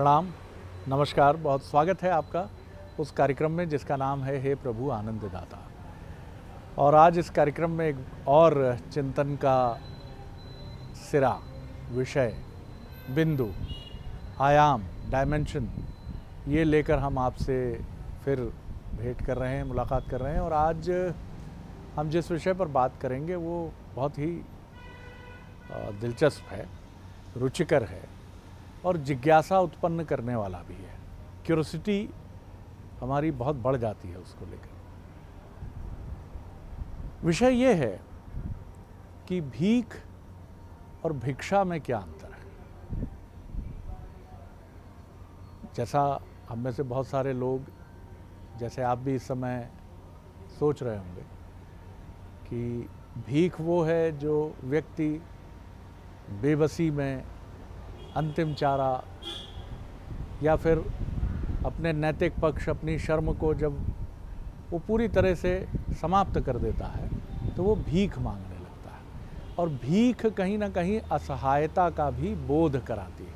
प्रणाम, नमस्कार। बहुत स्वागत है आपका उस कार्यक्रम में जिसका नाम है हे प्रभु आनंददाता। और आज इस कार्यक्रम में एक और चिंतन का सिरा, विषय, बिंदु, आयाम, डायमेंशन ये लेकर हम आपसे फिर भेंट कर रहे हैं, मुलाकात कर रहे हैं। और आज हम जिस विषय पर बात करेंगे वो बहुत ही दिलचस्प है, रुचिकर है और जिज्ञासा उत्पन्न करने वाला भी है। क्यूरोसिटी हमारी बहुत बढ़ जाती है उसको लेकर। विषय ये है कि भीख और भिक्षा में क्या अंतर है। जैसा हम में से बहुत सारे लोग, जैसे आप भी इस समय सोच रहे होंगे कि भीख वो है जो व्यक्ति बेबसी में अंतिम चारा या फिर अपने नैतिक पक्ष, अपनी शर्म को जब वो पूरी तरह से समाप्त कर देता है तो वो भीख मांगने लगता है। और भीख कहीं ना कहीं असहायता का भी बोध कराती है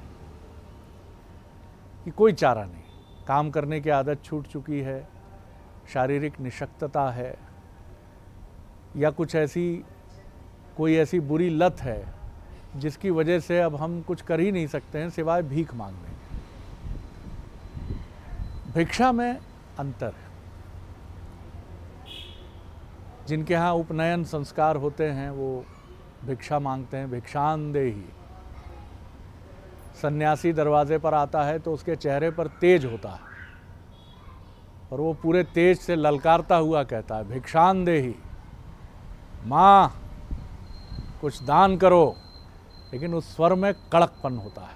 कि कोई चारा नहीं, काम करने की आदत छूट चुकी है, शारीरिक निशक्तता है या कुछ कोई ऐसी बुरी लत है जिसकी वजह से अब हम कुछ कर ही नहीं सकते हैं सिवाय भीख मांगने के। भिक्षा में अंतर है। जिनके यहाँ उपनयन संस्कार होते हैं वो भिक्षा मांगते हैं, भिक्षांदेही। सन्यासी दरवाजे पर आता है तो उसके चेहरे पर तेज होता है और वो पूरे तेज से ललकारता हुआ कहता है, भिक्षांदेही, माँ कुछ दान करो। लेकिन उस स्वर में कड़कपन होता है।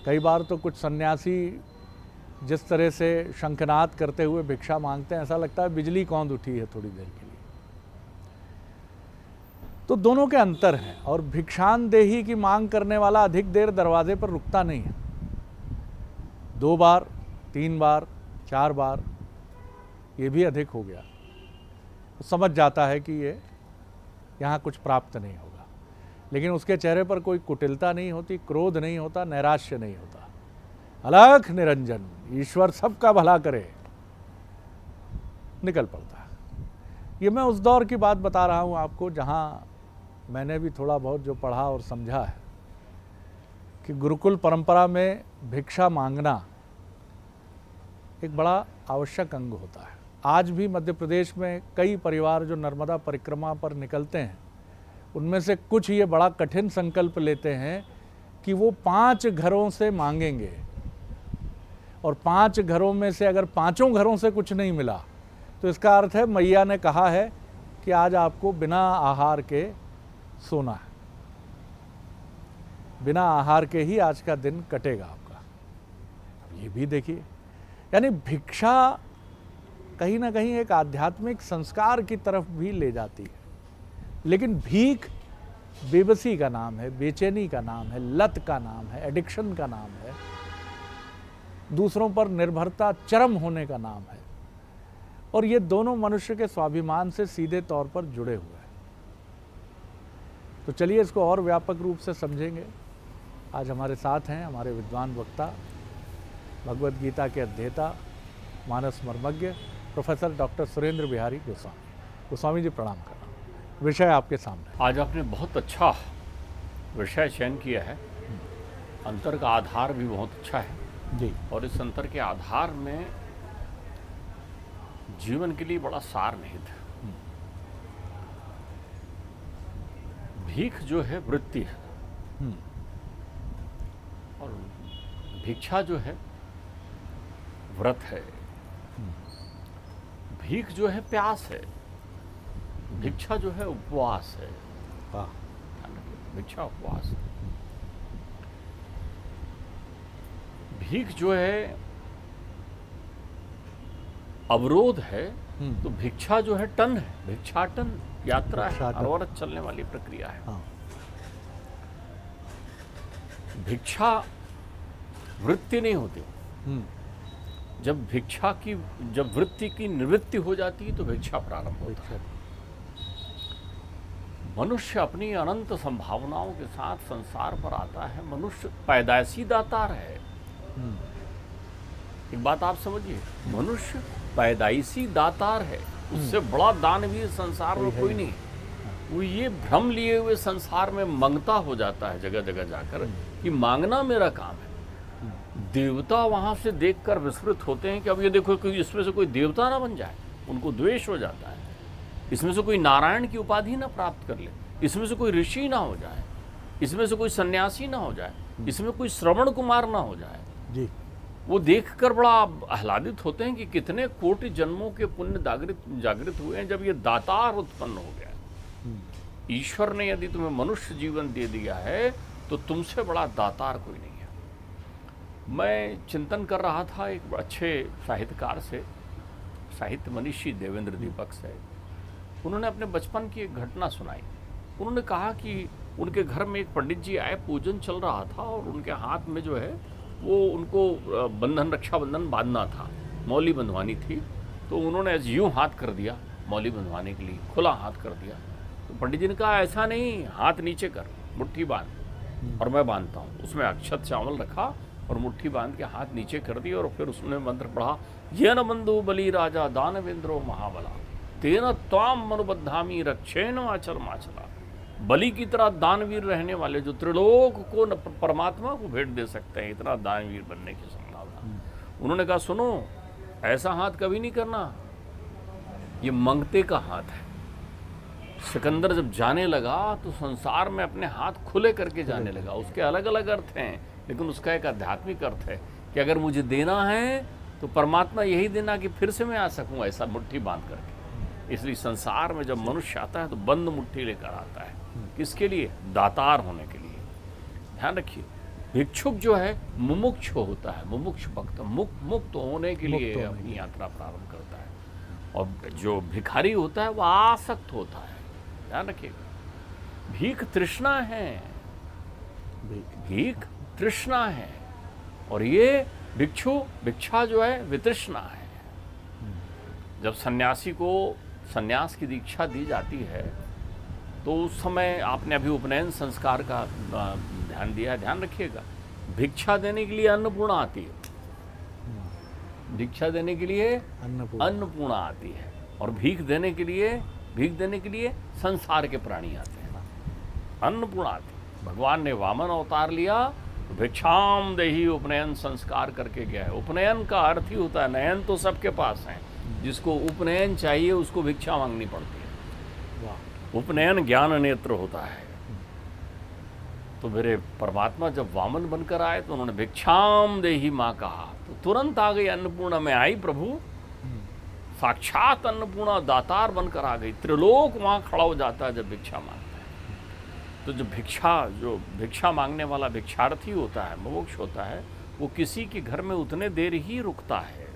कई बार तो कुछ सन्यासी जिस तरह से शंखनाद करते हुए भिक्षा मांगते हैं, ऐसा लगता है बिजली कौंध उठी है थोड़ी देर के लिए। तो दोनों के अंतर हैं। और भिक्षांदेही की मांग करने वाला अधिक देर दरवाजे पर रुकता नहीं है। 2 बार, 3 बार, 4 बार, ये भी अधिक हो गया तो समझ जाता है कि ये यहाँ कुछ प्राप्त नहीं होगा। लेकिन उसके चेहरे पर कोई कुटिलता नहीं होती, क्रोध नहीं होता, नैराश्य नहीं होता। अलख निरंजन, ईश्वर सबका भला करे, निकल पड़ता है। ये मैं उस दौर की बात बता रहा हूँ आपको जहाँ मैंने भी थोड़ा बहुत जो पढ़ा और समझा है कि गुरुकुल परंपरा में भिक्षा मांगना एक बड़ा आवश्यक अंग होता है। आज भी मध्य प्रदेश में कई परिवार जो नर्मदा परिक्रमा पर निकलते हैं, उनमें से कुछ ये बड़ा कठिन संकल्प लेते हैं कि वो 5 घरों से मांगेंगे और 5 घरों में से अगर 5 घरों से कुछ नहीं मिला तो इसका अर्थ है मैया ने कहा है कि आज आपको बिना आहार के सोना है, बिना आहार के ही आज का दिन कटेगा आपका। ये भी देखिए, यानी भिक्षा कहीं ना कहीं एक आध्यात्मिक संस्कार की तरफ भी ले जाती है। लेकिन भीख बेबसी का नाम है, बेचैनी का नाम है, लत का नाम है, एडिक्शन का नाम है, दूसरों पर निर्भरता चरम होने का नाम है। और ये दोनों मनुष्य के स्वाभिमान से सीधे तौर पर जुड़े हुए हैं। तो चलिए इसको और व्यापक रूप से समझेंगे। आज हमारे साथ हैं हमारे विद्वान वक्ता, भगवद गीता के अध्येता, मानस मर्मज्ञ प्रोफेसर डॉक्टर सुरेंद्र बिहारी गोस्वामी। गोस्वामी जी प्रणाम कर रहा हूँ। विषय आपके सामने। आज आपने बहुत अच्छा विषय चयन किया है। अंतर का आधार भी बहुत अच्छा है जी। और इस अंतर के आधार में जीवन के लिए बड़ा सार निहित है। भीख जो है वृत्ति है और भिक्षा जो है व्रत है। भीख जो है प्यास है, भिक्षा जो है उपवास है। भिक्षा उपवास है। भीख जो है अवरोध है तो भिक्षा जो है टन है, भिक्षाटन यात्रा है, अनवरत चलने वाली प्रक्रिया है। हाँ। भिक्षा वृत्ति नहीं होती। जब वृत्ति की निवृत्ति हो जाती है तो भिक्षा प्रारंभ होता है। मनुष्य अपनी अनंत संभावनाओं के साथ संसार पर आता है। मनुष्य पैदाइशी दातार है, एक बात आप समझिए, मनुष्य पैदाइशी दातार है, उससे बड़ा दानवीर संसार में कोई नहीं। वो ये भ्रम लिए हुए संसार में मांगता हो जाता है जगह जगह जाकर कि मांगना मेरा काम है। देवता वहां से देखकर विस्मृत होते हैं कि अब ये देखो कि इसमें से कोई देवता ना बन जाए, उनको द्वेष हो जाता है। इसमें से कोई नारायण की उपाधि ना प्राप्त कर ले, इसमें से कोई ऋषि ना हो जाए, इसमें से कोई सन्यासी ना हो जाए, इसमें कोई श्रवण कुमार ना हो जाए जी। वो देखकर बड़ा आह्लादित होते हैं कि कितने कोटि जन्मों के पुण्य जागृत हुए हैं जब ये दातार उत्पन्न हो गया। ईश्वर ने यदि तुम्हें मनुष्य जीवन दे दिया है तो तुमसे बड़ा दातार कोई नहीं है। मैं चिंतन कर रहा था एक अच्छे साहित्यकार से, साहित्य मनीषी देवेंद्र दीपक से। उन्होंने अपने बचपन की एक घटना सुनाई। उन्होंने कहा कि उनके घर में एक पंडित जी आए, पूजन चल रहा था और उनके हाथ में जो है वो उनको बंधन, रक्षाबंधन बांधना था, मौली बंधवानी थी। तो उन्होंने यूँ हाथ कर दिया मौली बंधवाने के लिए, खुला हाथ कर दिया। तो पंडित जी ने कहा ऐसा नहीं, हाथ नीचे कर, मुट्ठी बांध और मैं बांधता हूँ। उसमें अक्षत चावल रखा और मुट्ठी बांध के हाथ नीचे कर दी और फिर उसने मंत्र पढ़ा, ये न बंधु बलि राजा दानवेंद्रो महाबला तेना त्वाम मनुबद्धामी रक्षेण माचल माचला। बलि की तरह दानवीर रहने वाले जो त्रिलोक को परमात्मा को भेंट दे सकते हैं, इतना दानवीर बनने की संभावना। उन्होंने कहा सुनो, ऐसा हाथ कभी नहीं करना, ये मंगते का हाथ है। सिकंदर जब जाने लगा तो संसार में अपने हाथ खुले करके जाने लगा। उसके अलग अलग अर्थ हैं, लेकिन उसका एक आध्यात्मिक अर्थ है कि अगर मुझे देना है तो परमात्मा यही देना कि फिर से मैं आ सकूं, ऐसा मुट्ठी बांध करके। इसलिए संसार में जब मनुष्य आता है तो बंद मुट्ठी लेकर आता है। किसके लिए? दातार होने के लिए। ध्यान रखिए, भिक्षुक जो है मुमुक्ष होता है, मुमुक्ष भक्त, मुक्त होने के लिए अपनी यात्रा प्रारंभ करता है। और जो भिखारी होता है वह आसक्त होता है। ध्यान रखिएगा, भीख तृष्णा है, भीख तृष्णा है, और ये भिक्षा जो है वितृष्णा है। जब सन्यासी को सन्यास की दीक्षा दी जाती है तो उस समय आपने अभी उपनयन संस्कार का ध्यान दिया है। ध्यान रखिएगा, भिक्षा देने के लिए अन्नपूर्णा आती है, भिक्षा देने के लिए अन्नपूर्णा आती है, और भीख देने के लिए संसार के प्राणी आते हैं ना, अन्नपूर्णा आती है। भगवान ने वामन अवतार लिया तो भिक्षाम देही उपनयन संस्कार करके गया है। उपनयन का अर्थ ही होता है, नयन तो सबके पास है, जिसको उपनयन चाहिए उसको भिक्षा मांगनी पड़ती है। उपनयन ज्ञान नेत्र होता है। तो मेरे परमात्मा जब वामन बनकर आए तो उन्होंने भिक्षाम देही माँ कहा तो तुरंत आ गई अन्नपूर्णा में आई प्रभु, साक्षात अन्नपूर्णा दातार बनकर आ गई। त्रिलोक वहाँ खड़ा हो जाता है जब भिक्षा मांगता है। तो जो भिक्षा मांगने वाला भिक्षार्थी होता है, मुमुक्ष होता है, वो किसी के घर में उतने देर ही रुकता है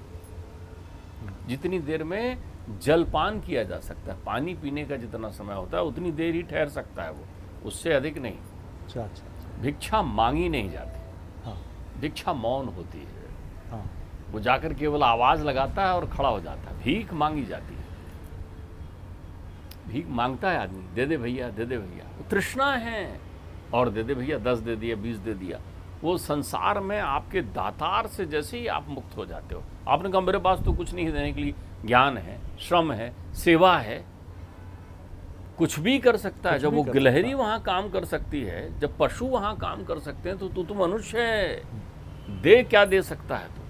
जितनी देर में जलपान किया जा सकता है। पानी पीने का जितना समय होता है उतनी देर ही ठहर सकता है वो, उससे अधिक नहीं। अच्छा। भिक्षा मांगी नहीं जाती, हाँ। भिक्षा मौन होती है। हाँ। वो जाकर केवल आवाज लगाता है और खड़ा हो जाता है। भीख मांगी जाती है, भीख मांगता है आदमी, दे दे भैया, दे दे भैया, वो तृष्णा है, और दे दे भैया, 10 दे दिया, 20 दे दिया। वो संसार में आपके दातार से जैसे ही आप मुक्त हो जाते हो। आपने कहा मेरे पास तो कुछ नहीं देने के लिए, ज्ञान है, श्रम है, सेवा है, कुछ भी कर सकता है। जब वो गिलहरी वहां काम कर सकती है, जब पशु वहां काम कर सकते हैं, तो तू तो मनुष्य है, दे क्या दे सकता है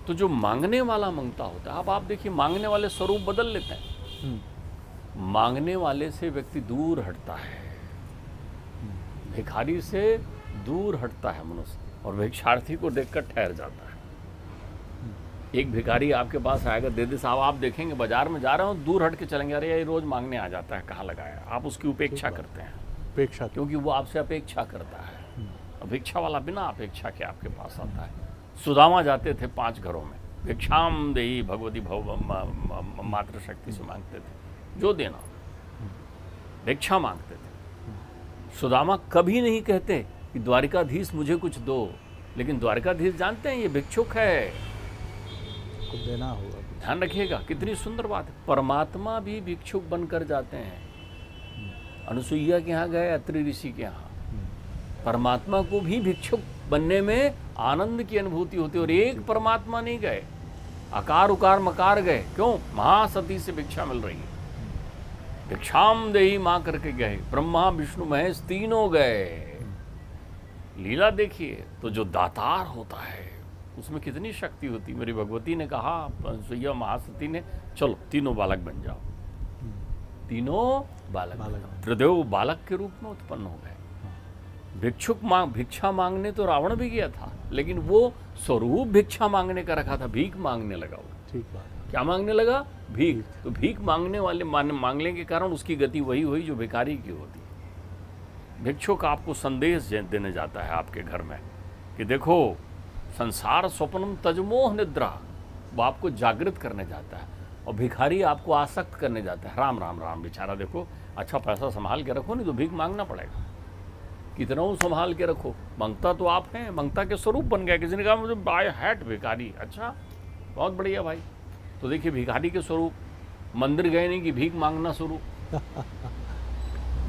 तो जो मांगने वाला मांगता होता है। अब आप देखिए, मांगने वाले स्वरूप बदल लेते हैं। मांगने वाले से व्यक्ति दूर हटता है, भिखारी से दूर हटता है मनुष्य, और भिक्षार्थी को देखकर ठहर जाता है। एक भिखारी आपके पास आएगा, दे दे साहब, आप देखेंगे बाजार में जा रहे हो, दूर हट के चलेंगे, अरे ये रोज मांगने आ जाता है, कहाँ लगाया। आप उसकी उपेक्षा करते हैं, अपेक्षा, क्योंकि वो आपसे अपेक्षा करता है। अपेक्षा वाला बिना अपेक्षा के आपके पास आता है। सुदामा जाते थे 5 घरों में, भिक्षाम देही भगवती भव मातृ शक्ति से मांगते थे, जो देना भिक्षा मांगते थे। सुदामा कभी नहीं कहते कि द्वारिकाधीश मुझे कुछ दो, लेकिन द्वारिकाधीश जानते हैं ये भिक्षुक है, कुछ देना होगा। ध्यान रखिएगा, कितनी सुंदर बात है। परमात्मा भी भिक्षुक बनकर जाते हैं। अनुसुईया के यहाँ गए, अत्रि ऋषि के यहाँ, परमात्मा को भी भिक्षुक बनने में आनंद की अनुभूति होती है। और एक परमात्मा नहीं गए, आकार उकार मकार गए। क्यों? महासती से भिक्षा मिल रही है। भिक्षाम देही मां करके गए, ब्रह्मा विष्णु महेश तीनों गए। लीला देखिए, तो जो दातार होता है उसमें कितनी शक्ति होती। मेरी भगवती ने कहा, सैया महासती ने, चलो तीनों बालक बन जाओ। तीनों बालक त्रिदेव बालक के रूप में उत्पन्न हो गए। भिक्षा मांगने तो रावण भी गया था, लेकिन वो स्वरूप भिक्षा मांगने का रखा था, भीख मांगने लगा वो। ठीक बात है। क्या मांगने लगा? भीख। तो भीख मांगने वाले मांगने के कारण उसकी गति वही हुई जो भिखारी की होती है। भिक्षुक आपको संदेश देने जाता है आपके घर में कि देखो, संसार स्वप्नम तजमोह निद्रा, वो आपको जागृत करने जाता है। और भिखारी आपको आसक्त करने जाता है। राम राम राम, बेचारा देखो, अच्छा पैसा संभाल के रखो, नहीं तो भीख मांगना पड़ेगा। कितना संभाल के रखो, मंगता तो आप हैं, मंगता के स्वरूप बन गया। किसी ने कहा मुझे बाय हैट भिखारी, अच्छा बहुत बढ़िया भाई। तो देखिए भिखारी के स्वरूप, मंदिर गए नहीं कि भीख मांगना शुरू,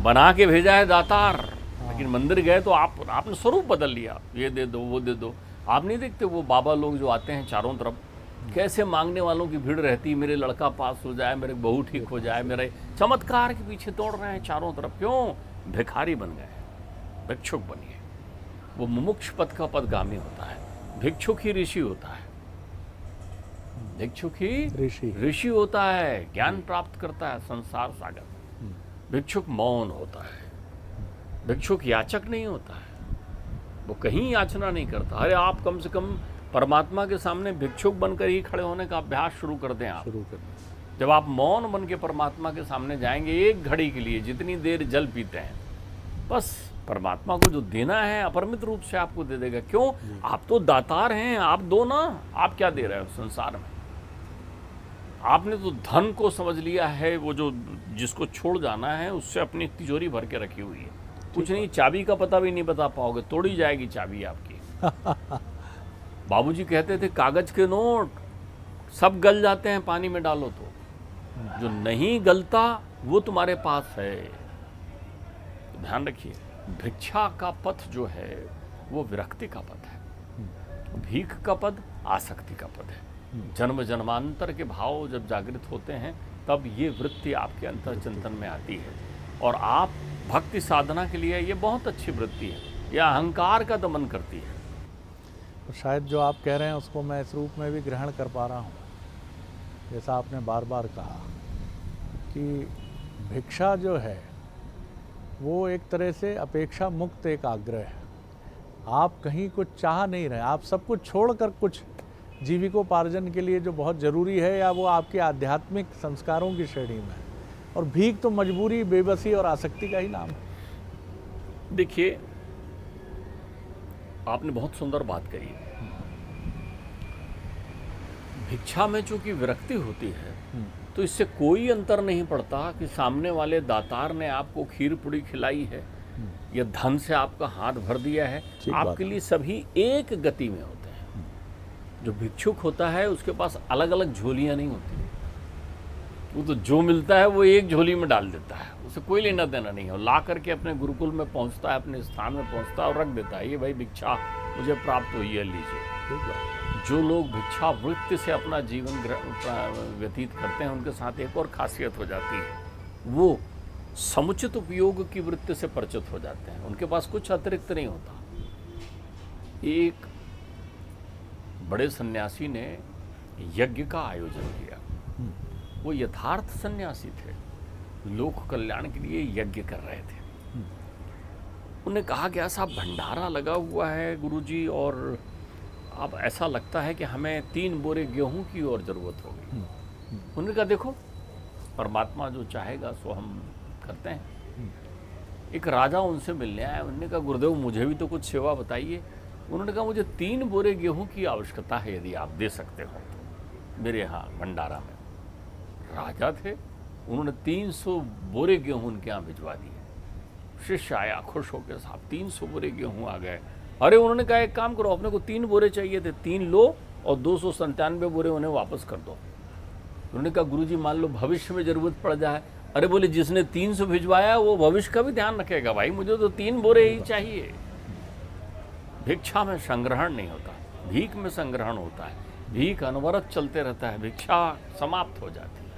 बना के भेजा है दातार, लेकिन मंदिर गए तो आपने स्वरूप बदल लिया, ये दे दो वो दे दो। आप नहीं देखते वो बाबा लोग जो आते हैं चारों तरफ, कैसे मांगने वालों की भीड़ रहती, मेरे लड़का पास हो जाए, मेरे बहू ठीक हो जाए, मेरे चमत्कार के पीछे दौड़ रहे हैं चारों तरफ। क्यों? भिखारी बन गए, भिक्षुक बनिए। वो मुमुक्ष पद का पदगामी होता है, भिक्षुक ही ऋषि होता है। भिक्षुक ही ऋषि होता है, ज्ञान प्राप्त करता है संसार सागर में। भिक्षुक मौन होता है, भिक्षुक याचक नहीं होता है, वो कहीं याचना नहीं करता। अरे आप कम से कम परमात्मा के सामने भिक्षुक बनकर ही खड़े होने का अभ्यास शुरू कर दें। आप शुरू कर दें। जब आप मौन बन के परमात्मा के सामने जाएंगे, एक घड़ी के लिए जितनी देर जल पीते हैं, बस परमात्मा को जो देना है अपरिमित रूप से आपको दे देगा। क्यों? आप तो दातार हैं, आप दो ना। आप क्या दे रहे हो संसार में? आपने तो धन को समझ लिया है, वो जो जिसको छोड़ जाना है उससे अपनी तिजोरी भर के रखी हुई है। कुछ नहीं, चाबी का पता भी नहीं बता पाओगे, तोड़ी जाएगी चाबी आपकी। बाबूजी कहते थे कागज के नोट सब गल जाते हैं पानी में डालो तो, जो नहीं गलता वो तुम्हारे पास है। तो ध्यान रखिए, भिक्षा का पथ जो है वो विरक्ति का पथ है, भीख का पद आसक्ति का पद है। जन्म जन्मांतर के भाव जब जागृत होते हैं तब ये वृत्ति आपके अंतर चिंतन में आती है। और आप भक्ति साधना के लिए, ये बहुत अच्छी वृत्ति है, यह अहंकार का दमन करती है। तो शायद जो आप कह रहे हैं उसको मैं इस रूप में भी ग्रहण कर पा रहा हूँ, जैसा आपने बार बार कहा कि भिक्षा जो है वो एक तरह से अपेक्षा मुक्त एक आग्रह है। आप कहीं कुछ चाह नहीं रहे, आप सब कुछ छोड़कर कुछ जीविकोपार्जन के लिए जो बहुत ज़रूरी है, या वो आपके आध्यात्मिक संस्कारों की श्रेणी में है। और भीख तो मजबूरी, बेबसी और आसक्ति का ही नाम है। देखिए, आपने बहुत सुंदर बात कही। भिक्षा में चूंकि विरक्ति होती है तो इससे कोई अंतर नहीं पड़ता कि सामने वाले दातार ने आपको खीर पूड़ी खिलाई है या धन से आपका हाथ भर दिया है, आपके लिए सभी एक गति में होते हैं। जो भिक्षुक होता है उसके पास अलग अलग झोलियां नहीं होती, वो तो जो मिलता है वो एक झोली में डाल देता है, उसे कोई लेना देना नहीं है। ला करके अपने गुरुकुल में पहुंचता है, अपने स्थान में पहुंचता है और रख देता है, ये भाई भिक्षा मुझे प्राप्त हुई है, लीजिए। जो लोग भिक्षा वृत्ति से अपना जीवन व्यतीत करते हैं उनके साथ एक और खासियत हो जाती है, वो समुचित उपयोग की वृत्ति से परिचित हो जाते हैं, उनके पास कुछ अतिरिक्त नहीं होता। एक बड़े सन्यासी ने यज्ञ का आयोजन किया, वो यथार्थ सन्यासी थे, लोक कल्याण के लिए यज्ञ कर रहे थे। उन्हें कहा गया साहब भंडारा लगा हुआ है गुरुजी, और अब ऐसा लगता है कि हमें 3 बोरे गेहूं की और ज़रूरत होगी। उन्होंने कहा देखो परमात्मा जो चाहेगा सो हम करते हैं। एक राजा उनसे मिलने आया, उन्होंने कहा गुरुदेव मुझे भी तो कुछ सेवा बताइए। उन्होंने कहा मुझे 3 बोरे गेहूं की आवश्यकता है, यदि आप दे सकते हो तो मेरे यहाँ भंडारा में। राजा थे, उन्होंने 300 बोरे गेहूं उनके यहाँ भिजवा दिए। शिष्य आया खुश होकर, साहब 300 बोरे गेहूं आ गए। अरे उन्होंने कहा एक काम करो, अपने को 3 बोरे चाहिए थे, 3 लो और 297 बोरे उन्हें वापस कर दो। उन्होंने कहा गुरुजी मान लो भविष्य में जरूरत पड़ जाए। अरे बोले जिसने 300 भिजवाया वो भविष्य का भी ध्यान रखेगा, भाई मुझे तो 3 बोरे ही चाहिए। भिक्षा में संग्रहण नहीं होता, भीख में संग्रहण होता है। भीख अनवरत चलते रहता है, भिक्षा समाप्त हो जाती है।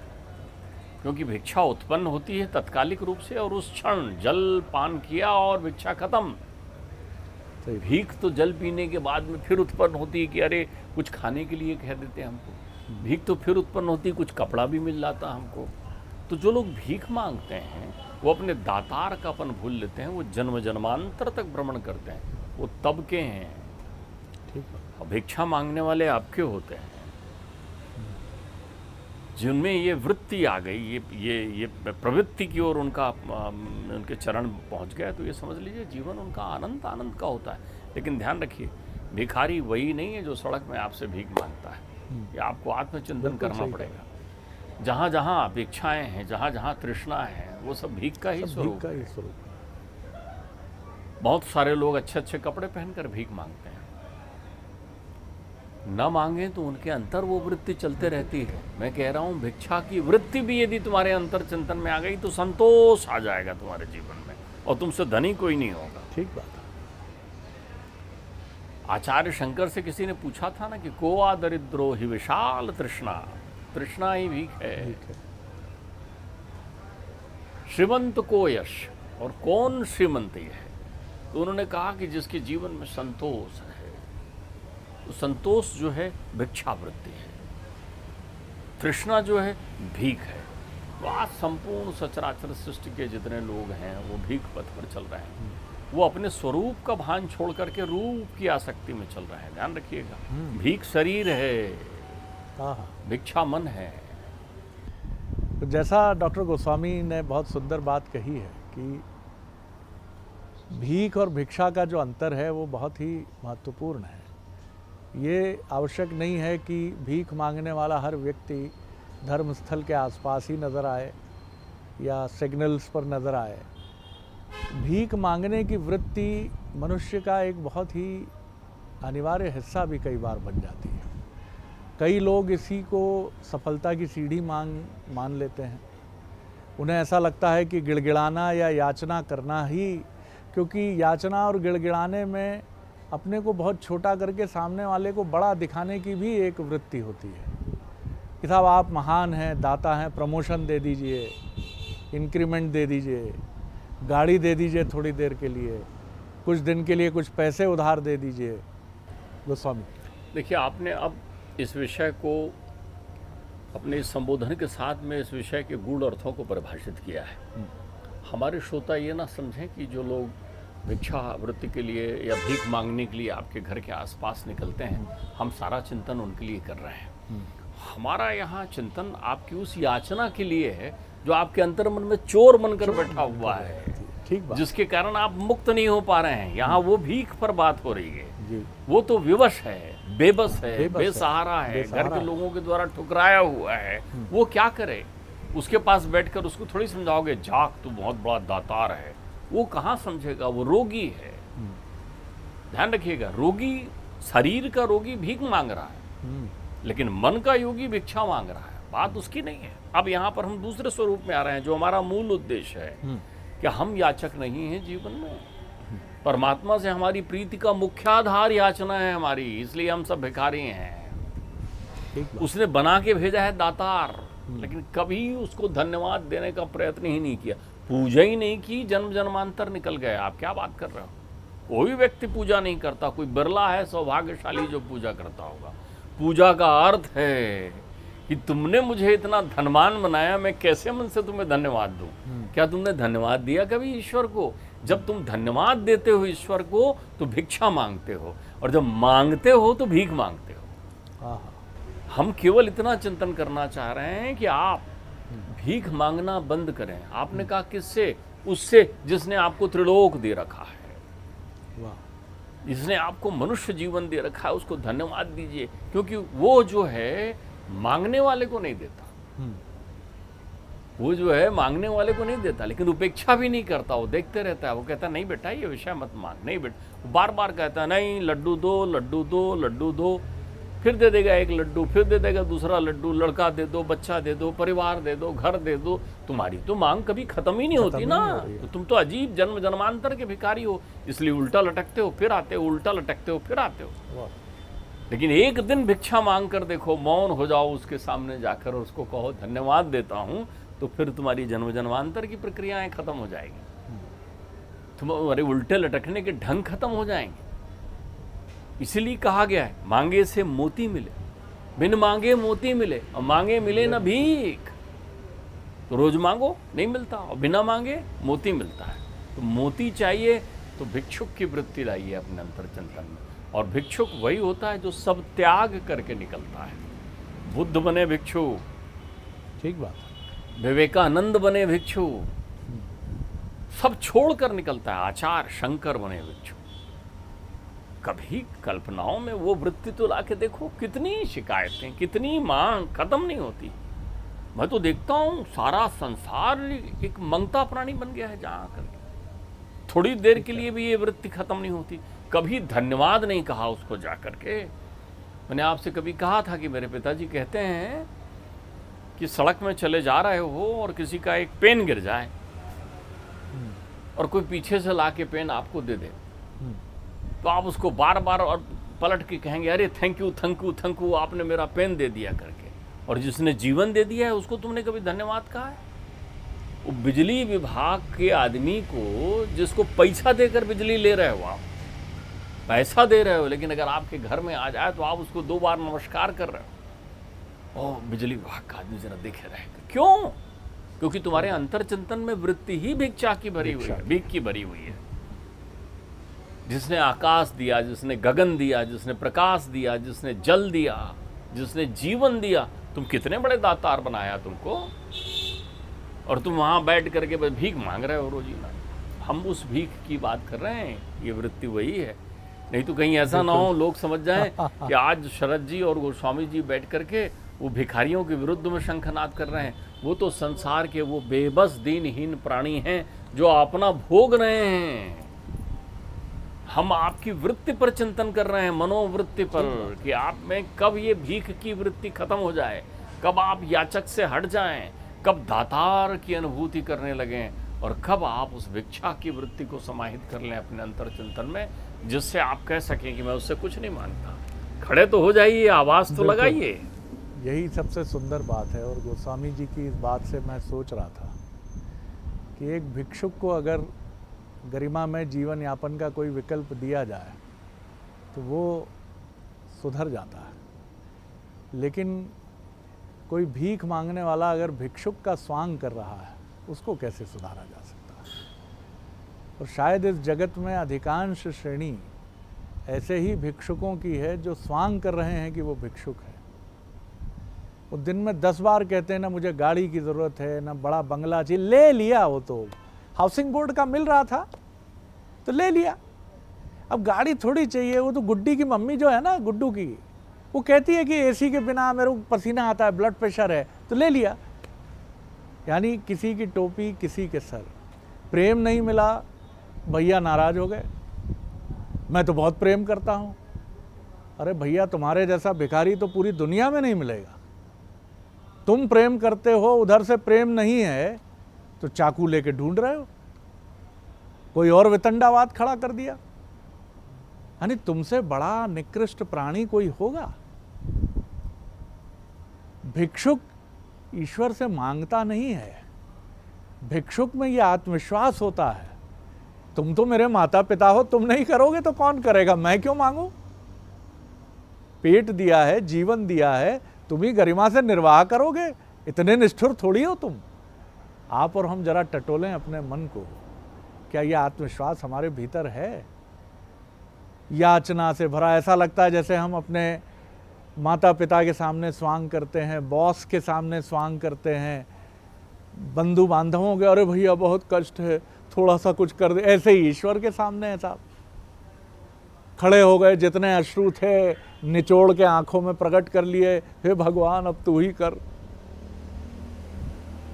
क्योंकि भिक्षा उत्पन्न होती है तत्कालिक रूप से, और उस क्षण जल पान किया और भिक्षा खत्म। भीख तो जल पीने के बाद में फिर उत्पन्न होती है कि अरे कुछ खाने के लिए कह देते हैं हमको। भीख तो फिर उत्पन्न होती है, कुछ कपड़ा भी मिल जाता हमको। तो जो लोग भीख मांगते हैं वो अपने दातार का अपन भूल लेते हैं, वो जन्म जन्मांतर तक भ्रमण करते हैं, वो तब के हैं। ठीक है। और भिक्षा मांगने वाले आपके होते हैं जिनमें ये वृत्ति आ गई, ये प्रवृत्ति की ओर उनके चरण पहुंच गया, तो ये समझ लीजिए जीवन उनका आनंद आनंद का होता है। लेकिन ध्यान रखिए, भिखारी वही नहीं है जो सड़क में आपसे भीख मांगता है। ये आपको आत्मचिंतन करना पड़ेगा। जहाँ जहाँ अपेक्षाएं हैं, जहाँ जहाँ तृष्णा है, वो सब भीख का ही स्वरूप है। बहुत सारे लोग अच्छे अच्छे कपड़े पहनकर भीख मांगते हैं, न मांगे तो उनके अंतर वो वृत्ति चलते रहती है। मैं कह रहा हूँ भिक्षा की वृत्ति भी यदि तुम्हारे अंतर चिंतन में आ गई तो संतोष आ जाएगा तुम्हारे जीवन में, और तुमसे धनी कोई नहीं होगा। ठीक बात है। आचार्य शंकर से किसी ने पूछा था ना कि कोआ दरिद्रो ही विशाल तृष्णा, तृष्णा ही भीख है। श्रीमंत को यश, और कौन श्रीमंत है? तो उन्होंने कहा कि जिसके जीवन में संतोष है। तो संतोष जो है भिक्षा वृत्ति है, तृष्णा जो है भीख है। तो आज संपूर्ण सचराचर सृष्टि के जितने लोग हैं वो भीख पथ पर चल रहे हैं। वो अपने स्वरूप का भान छोड़ करके रूप की आसक्ति में चल रहे हैं। ध्यान रखिएगा, भीख शरीर है, भिक्षा मन है। तो जैसा डॉक्टर गोस्वामी ने बहुत सुंदर बात कही है कि भीख और भिक्षा का जो अंतर है वो बहुत ही महत्वपूर्ण है। ये आवश्यक नहीं है कि भीख मांगने वाला हर व्यक्ति धर्मस्थल के आसपास ही नज़र आए या सिग्नल्स पर नज़र आए। भीख मांगने की वृत्ति मनुष्य का एक बहुत ही अनिवार्य हिस्सा भी कई बार बन जाती है। कई लोग इसी को सफलता की सीढ़ी मान लेते हैं। उन्हें ऐसा लगता है कि गिड़गिड़ाना या याचना करना ही, क्योंकि याचना और गिड़गिड़ाने में अपने को बहुत छोटा करके सामने वाले को बड़ा दिखाने की भी एक वृत्ति होती है कि साहब आप महान हैं, दाता हैं, प्रमोशन दे दीजिए, इंक्रीमेंट दे दीजिए, गाड़ी दे दीजिए थोड़ी देर के लिए, कुछ दिन के लिए कुछ पैसे उधार दे दीजिए। गोस्वामी देखिए, आपने अब इस विषय को अपने इस संबोधन के साथ में इस विषय के गूढ़ अर्थों को परिभाषित किया है। हमारे श्रोता ये ना समझें कि जो लोग भिक्षा वृत्ति के लिए या भीख मांगने के लिए आपके घर के आसपास निकलते हैं, हम सारा चिंतन उनके लिए कर रहे हैं। हमारा यहाँ चिंतन आपकी उस याचना के लिए है जो आपके अंतर मन में चोर बनकर बैठा हुआ है, ठीक बात, जिसके कारण आप मुक्त नहीं हो पा रहे हैं। यहाँ वो भीख पर बात हो रही है जी। वो तो विवश है, बेबस है, बेसहारा है, घर के लोगों के द्वारा ठुकराया हुआ है। वो क्या करे? उसके पास बैठकर उसको थोड़ी समझाओगे जाग तू बहुत बड़ा दातार है, वो कहाँ समझेगा? वो रोगी है। ध्यान रखिएगा, रोगी, शरीर का रोगी भीख मांग रहा है, लेकिन मन का योगी भिक्षा मांग रहा है। बात उसकी नहीं है। अब यहाँ पर हम दूसरे स्वरूप में आ रहे हैं, जो हमारा मूल उद्देश्य है कि हम याचक नहीं हैं जीवन में। परमात्मा से हमारी प्रीति का मुख्य आधार याचना है हमारी, इसलिए हम सब भिखारी हैं। उसने बना के भेजा है दातार, लेकिन कभी उसको धन्यवाद देने का प्रयत्न ही नहीं किया, पूजा ही नहीं की। जन्म जन्मांतर निकल गए। आप क्या बात कर रहे हो? कोई व्यक्ति पूजा नहीं करता, कोई बिरला है सौभाग्यशाली जो पूजा करता होगा। पूजा का अर्थ है कि तुमने मुझे इतना धनवान बनाया, मैं कैसे मन से तुम्हें धन्यवाद दूं? क्या तुमने धन्यवाद दिया कभी ईश्वर को? जब तुम धन्यवाद देते हो ईश्वर को तो भिक्षा मांगते हो, और जब मांगते हो तो भीख मांगते हो। हम केवल इतना चिंतन करना चाह रहे हैं कि आप भीख मांगना बंद करें। आपने कहा किससे? उससे जिसने आपको त्रिलोक दे रखा है, जिसने आपको मनुष्य जीवन दे रखा है, उसको धन्यवाद दीजिए। क्योंकि वो जो है मांगने वाले को नहीं देता, वो जो है मांगने वाले को नहीं देता, लेकिन उपेक्षा भी नहीं करता। वो देखते रहता है, वो कहता है नहीं बेटा ये विषय मत मांग, नहीं बेटा, बार बार कहता है नहीं लड्डू दो लड्डू दो लड्डू दो। फिर दे देगा एक लड्डू, फिर दे देगा दूसरा लड्डू, लड़का दे दो, बच्चा दे दो, परिवार दे दो, घर दे दो। तुम्हारी तो मांग कभी खत्म ही नहीं होती ना। तो तुम तो अजीब जन्म जन्मांतर के भिखारी हो, इसलिए उल्टा लटकते हो फिर आते हो, उल्टा लटकते हो फिर आते हो। लेकिन एक दिन भिक्षा मांग कर देखो, मौन हो जाओ उसके सामने जाकर और उसको कहो धन्यवाद देता हूं, तो फिर तुम्हारी जन्म जन्मांतर की प्रक्रियाएं खत्म हो जाएंगी, तुम्हारे उल्टे लटकने के ढंग खत्म हो जाएंगे। इसलिए कहा गया है मांगे से मोती मिले, बिन मांगे मोती मिले, और मांगे मिले ना भीख। तो रोज मांगो नहीं मिलता, और बिना मांगे मोती मिलता है। तो मोती चाहिए तो भिक्षुक की वृत्ति लाइए अपने अंतर चिंतन में। और भिक्षुक वही होता है जो सब त्याग करके निकलता है। बुद्ध बने भिक्षु, ठीक बात है। विवेकानंद बने भिक्षु, सब छोड़कर निकलता है। आचार्य शंकर बने भिक्षु। कभी कल्पनाओं में वो वृत्ति तो लाके देखो, कितनी शिकायतें, कितनी मांग खत्म नहीं होती। मैं तो देखता हूं सारा संसार एक मंगता प्राणी बन गया है जहां करके। थोड़ी देर के लिए भी ये वृत्ति खत्म नहीं होती। कभी धन्यवाद नहीं कहा उसको जाकर के। मैंने आपसे कभी कहा था कि मेरे पिताजी कहते हैं कि सड़क में चले जा रहे हो और किसी का एक पेन गिर जाए और कोई पीछे से ला के पेन आपको दे दे, तो आप उसको बार बार और पलट के कहेंगे अरे thank you thank you thank you, आपने मेरा पेन दे दिया करके। और जिसने जीवन दे दिया है उसको तुमने कभी धन्यवाद कहा है? वो बिजली विभाग के आदमी को, जिसको पैसा देकर बिजली ले रहे हो, आप पैसा दे रहे हो, लेकिन अगर आपके घर में आ जाए तो आप उसको 2 बार नमस्कार कर रहे हो। ओ बिजली विभाग का आदमी जरा देखे रहेगा। क्यों? क्योंकि तुम्हारे अंतर चिंतन में वृत्ति ही भिक्षा की भरी हुई है, भीख की भरी हुई है। जिसने आकाश दिया, जिसने गगन दिया, जिसने प्रकाश दिया, जिसने जल दिया, जिसने जीवन दिया, तुम कितने बड़े दातार बनाया तुमको, और तुम वहां बैठ करके बस भीख मांग रहे हो रोजीना। हम उस भीख की बात कर रहे हैं, ये वृत्ति वही है। नहीं तो कहीं ऐसा ना हो लोग समझ जाएं कि आज शरद जी और गोस्वामी जी बैठ करके वो भिखारियों के विरुद्ध में शंखनाद कर रहे हैं। वो तो संसार के वो बेबस दीनहीन प्राणी हैं जो अपना भोग रहे हैं। हम आपकी वृत्ति पर चिंतन कर रहे हैं, मनोवृत्ति पर, कि आप में कब ये भीख की वृत्ति खत्म हो जाए, कब आप याचक से हट जाएं, कब दातार की अनुभूति करने लगें, और कब आप उस भिक्षा की वृत्ति को समाहित कर लें अपने अंतर चिंतन में, जिससे आप कह सकें कि मैं उससे कुछ नहीं मांगता। खड़े तो हो जाइए, आवाज तो लगाइए। यही सबसे सुंदर बात है। और गोस्वामी जी की इस बात से मैं सोच रहा था कि एक भिक्षुक को अगर गरिमा में जीवन यापन का कोई विकल्प दिया जाए तो वो सुधर जाता है। लेकिन कोई भीख मांगने वाला अगर भिक्षुक का स्वांग कर रहा है, उसको कैसे सुधारा जा सकता है? और शायद इस जगत में अधिकांश श्रेणी ऐसे ही भिक्षुकों की है जो स्वांग कर रहे हैं कि वो भिक्षुक है। वो दिन में 10 बार कहते हैं ना मुझे गाड़ी की ज़रूरत है, ना बड़ा बंगला चाहिए। ले लिया, वो तो हाउसिंग बोर्ड का मिल रहा था तो ले लिया। अब गाड़ी थोड़ी चाहिए। वो तो गुड्डी की मम्मी जो है ना, गुड्डू की, वो कहती है कि एसी के बिना मेरे को पसीना आता है, ब्लड प्रेशर है, तो ले लिया। यानी किसी की टोपी किसी के सर। प्रेम नहीं मिला, भैया नाराज हो गए। मैं तो बहुत प्रेम करता हूँ। अरे भैया, तुम्हारे जैसा भिखारी तो पूरी दुनिया में नहीं मिलेगा। तुम प्रेम करते हो, उधर से प्रेम नहीं है तो चाकू लेके ढूंढ रहे हो। कोई और वितंडावाद खड़ा कर दिया। यानी तुमसे बड़ा निकृष्ट प्राणी कोई होगा? भिक्षुक ईश्वर से मांगता नहीं है। भिक्षुक में यह आत्मविश्वास होता है, तुम तो मेरे माता पिता हो, तुम नहीं करोगे तो कौन करेगा, मैं क्यों मांगू? पेट दिया है, जीवन दिया है, तुम ही गरिमा से निर्वाह करोगे। इतने निष्ठुर थोड़ी हो तुम। आप और हम जरा टटोलें अपने मन को। क्या यह आत्मविश्वास हमारे भीतर है? याचना से भरा, ऐसा लगता है जैसे हम अपने माता पिता के सामने स्वांग करते हैं, बॉस के सामने स्वांग करते हैं, बंधु बांधवों के, अरे भैया बहुत कष्ट है, थोड़ा सा कुछ कर दे। ऐसे ही ईश्वर के सामने है साहब। खड़े हो गए, जितने अश्रु थे निचोड़ के आंखों में प्रकट कर लिए, हे भगवान अब तू ही कर।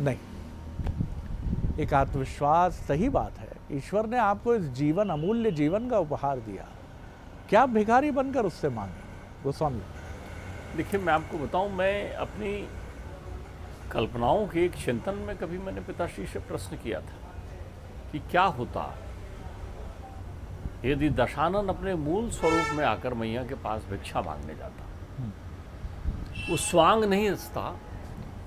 नहीं, एक आत्मविश्वास, सही बात है, ईश्वर ने आपको इस जीवन, अमूल्य जीवन का उपहार दिया। क्या भिखारी बनकर उससे मांगे? गोस्वामी देखिए, मैं आपको बताऊं, मैं अपनी कल्पनाओं के एक चिंतन में कभी मैंने पिताश्री से प्रश्न किया था कि क्या होता यदि दशानन अपने मूल स्वरूप में आकर मैया के पास भिक्षा मांगने जाता। वो स्वांग नहीं रचता,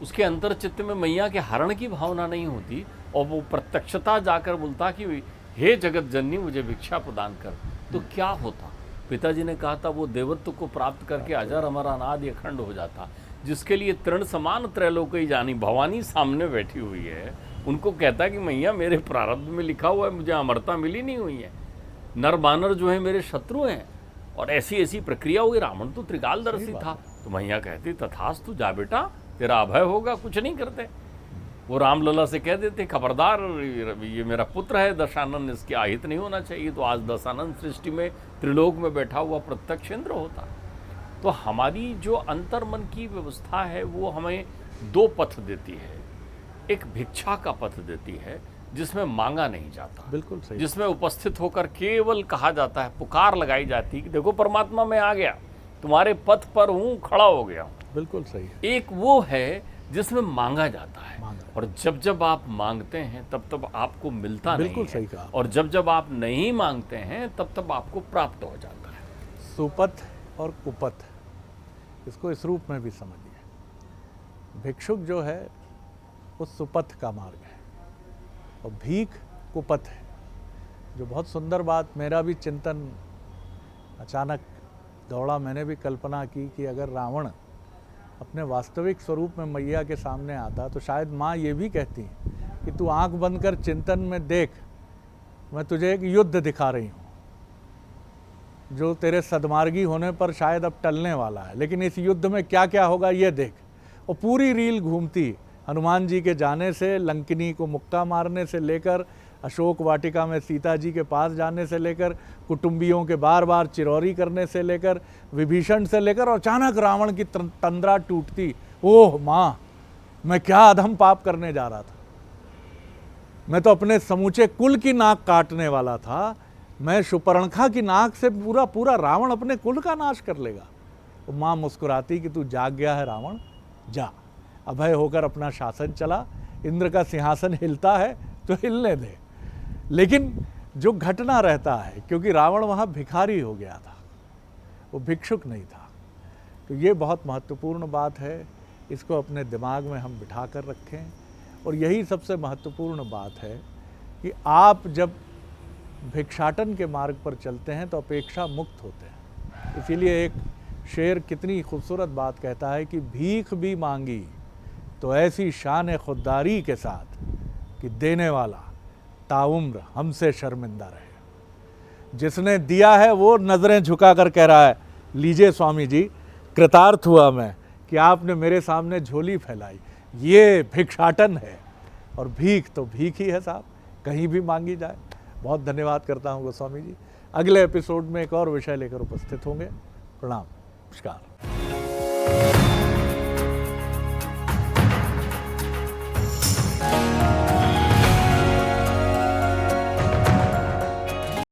उसके अंतर चित्त में मैया के हरण की भावना नहीं होती, और वो प्रत्यक्षता जाकर बोलता कि हे जगत जननी मुझे भिक्षा प्रदान कर, तो क्या होता? पिताजी ने कहा था वो देवत्व को प्राप्त करके अजर अमर अनादि अखंड हो जाता, जिसके लिए तृण समान त्रैलोकी जानी भवानी सामने बैठी हुई है, उनको कहता कि मैया मेरे प्रारब्ध में लिखा हुआ है, मुझे अमरता मिली नहीं हुई है, नर बानर जो है मेरे शत्रु हैं, और ऐसी ऐसी प्रक्रिया हुई। रावण तो त्रिकालदर्शी था, तो मैया कहती तथास्तु, जा बेटा तेरा अभय होगा, कुछ नहीं करते। वो रामलला से कह देते खबरदार, ये मेरा पुत्र है दशानन, इसके आहित नहीं होना चाहिए, तो आज दशानन सृष्टि में त्रिलोक में बैठा हुआ प्रत्यक्ष इंद्र होता। तो हमारी जो अंतर्मन की व्यवस्था है वो हमें दो पथ देती है। एक भिक्षा का पथ देती है जिसमें मांगा नहीं जाता, बिल्कुल सही, जिसमें उपस्थित होकर केवल कहा जाता है, पुकार लगाई जाती है कि देखो परमात्मा मैं आ गया, तुम्हारे पथ पर हूँ, खड़ा हो गया हूँ। बिल्कुल सही है। एक वो है जिसमें मांगा जाता है, और जब जब आप मांगते हैं तब तब आपको मिलता नहीं है, बिल्कुल सही कहा। और जब जब आप नहीं मांगते हैं तब तब आपको प्राप्त हो जाता है। सुपथ और कुपथ, इसको इस रूप में भी समझिए। भिक्षुक जो है वो सुपथ का मार्ग है, और भीख कुपथ है। जो बहुत सुंदर बात, मेरा भी चिंतन अचानक दौड़ा, मैंने भी कल्पना की कि अगर रावण अपने वास्तविक स्वरूप में मैया के सामने आता तो शायद माँ ये भी कहती कि तू आंख बंद कर चिंतन में देख, मैं तुझे एक युद्ध दिखा रही हूँ जो तेरे सद्मार्गी होने पर शायद अब टलने वाला है, लेकिन इस युद्ध में क्या क्या होगा ये देख। और पूरी रील घूमती, हनुमान जी के जाने से, लंकिनी को मुक्का मारने से लेकर, अशोक वाटिका में सीता जी के पास जाने से लेकर, कुटुंबियों के बार बार चिरौरी करने से लेकर, विभीषण से लेकर, और अचानक रावण की तंद्रा टूटती, ओह माँ मैं क्या अधम पाप करने जा रहा था, मैं तो अपने समूचे कुल की नाक काटने वाला था, मैं शूर्पणखा की नाक से पूरा पूरा रावण अपने कुल का नाश कर लेगा। तो माँ मुस्कुराती कि तू जाग गया है रावण, जा अभय होकर अपना शासन चला, इंद्र का सिंहासन हिलता है तो हिलने दे। लेकिन जो घटना रहता है, क्योंकि रावण वहाँ भिखारी हो गया था, वो भिक्षुक नहीं था, तो ये बहुत महत्वपूर्ण बात है, इसको अपने दिमाग में हम बिठा कर रखें। और यही सबसे महत्वपूर्ण बात है कि आप जब भिक्षाटन के मार्ग पर चलते हैं तो अपेक्षा मुक्त होते हैं। इसीलिए एक शेर कितनी खूबसूरत बात कहता है कि भीख भी मांगी तो ऐसी शान खुददारी के साथ कि देने वाला ताउम्र हमसे शर्मिंदा रहे। जिसने दिया है वो नज़रें झुका कर कह रहा है, लीजिए स्वामी जी, कृतार्थ हुआ मैं कि आपने मेरे सामने झोली फैलाई। ये भिक्षाटन है, और भीख तो भीख ही है साहब, कहीं भी मांगी जाए। बहुत धन्यवाद करता हूँ गोस्वामी जी। अगले एपिसोड में एक और विषय लेकर उपस्थित होंगे। प्रणाम, नमस्कार।